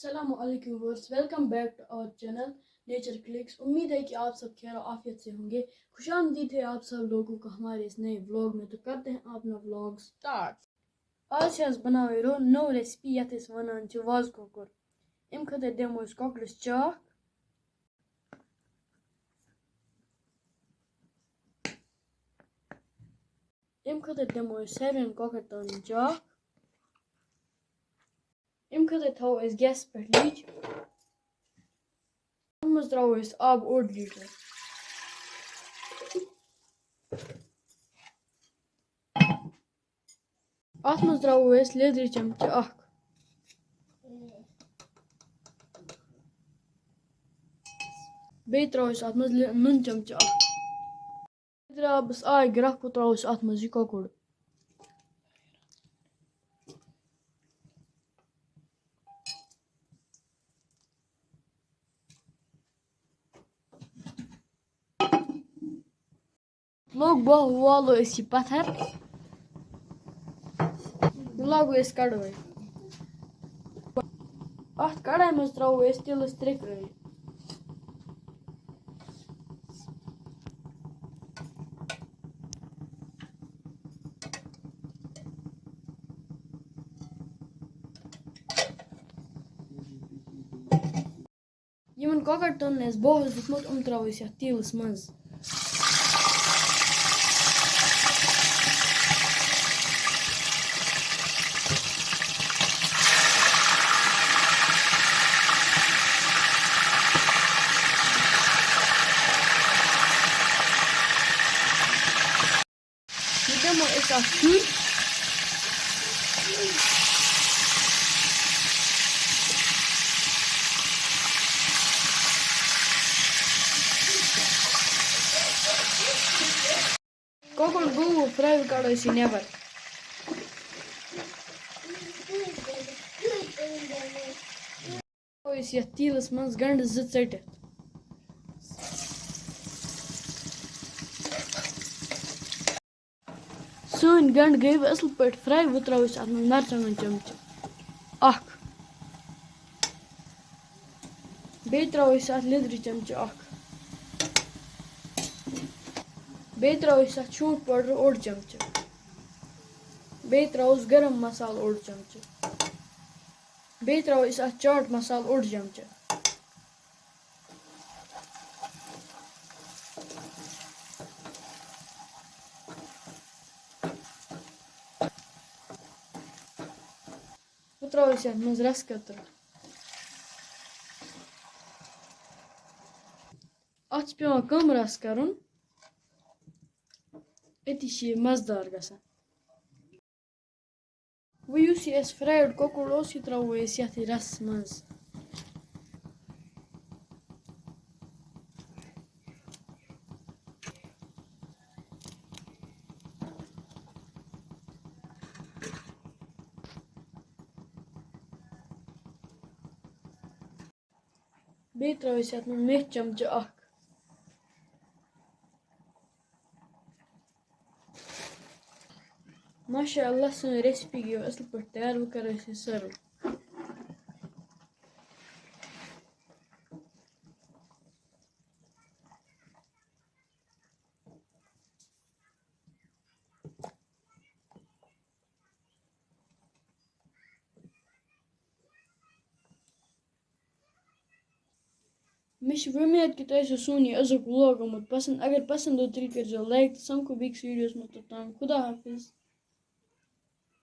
अस्सलाम वालेकुम viewers, welcome back to our channel nature clicks. उम्मीद है कि आप सब खैर आफियत से होंगे। खुशामदीद है आप सब लोगों को हमारे इस नए व्लॉग में। तो करते हैं अपना व्लॉग स्टार्ट। आज बनाओ नो रेसिपी यथ वनान वज़ कोकुर। अम खतर दमो कोकरस चाक। अम खतर दमो सारे कोकर तन चाक। अम खतर थो गैस पे लीच मज त्रो आब 1 लीटर। अत मज त्रो लेदर चमच बे त्रो अत मज नून चमच आबस आय ग्रख त्रो अत मज कोकुर। लोग वालो यह पत्थर लागो कड़ाई। अत कड़ाई मज त्रो तिलस 3 क्रेल। यमन कोकर तन बहुत दुत त्रो तिलस मज। दमो शुर कोकुर गो फ्राई कड़ो नबर। तिलस मज गंड 2 टित। सन गंड गई असल पे फ्राई वो त्रो अत मरचान चमच बे त्रो अत लिदर चमच बे त्रो अत शूट पाउडर 1 चमच बे त्रो गरम मसाल 1 चमच बे त्रो अत चाट मसाल 1 चमच वो त्रो अत मज रस कतर। अत पे कम रस कर अति मजदार गसान। वो फ्राइड कोकुर यह त्रो ये रस मज। बे त्रो अत मेथ चमच माशाअल्लाह सन रेसिपी गई असल पे तैयार। वो कर सर्व। मे उम्मीद कि तुम सोन यह अजुक व्लॉग आमुत पसंद। अगर पसंद हो तेल कर लाइक। समको बिक्स वीडियोस में। तोतान खुदा हाफिज।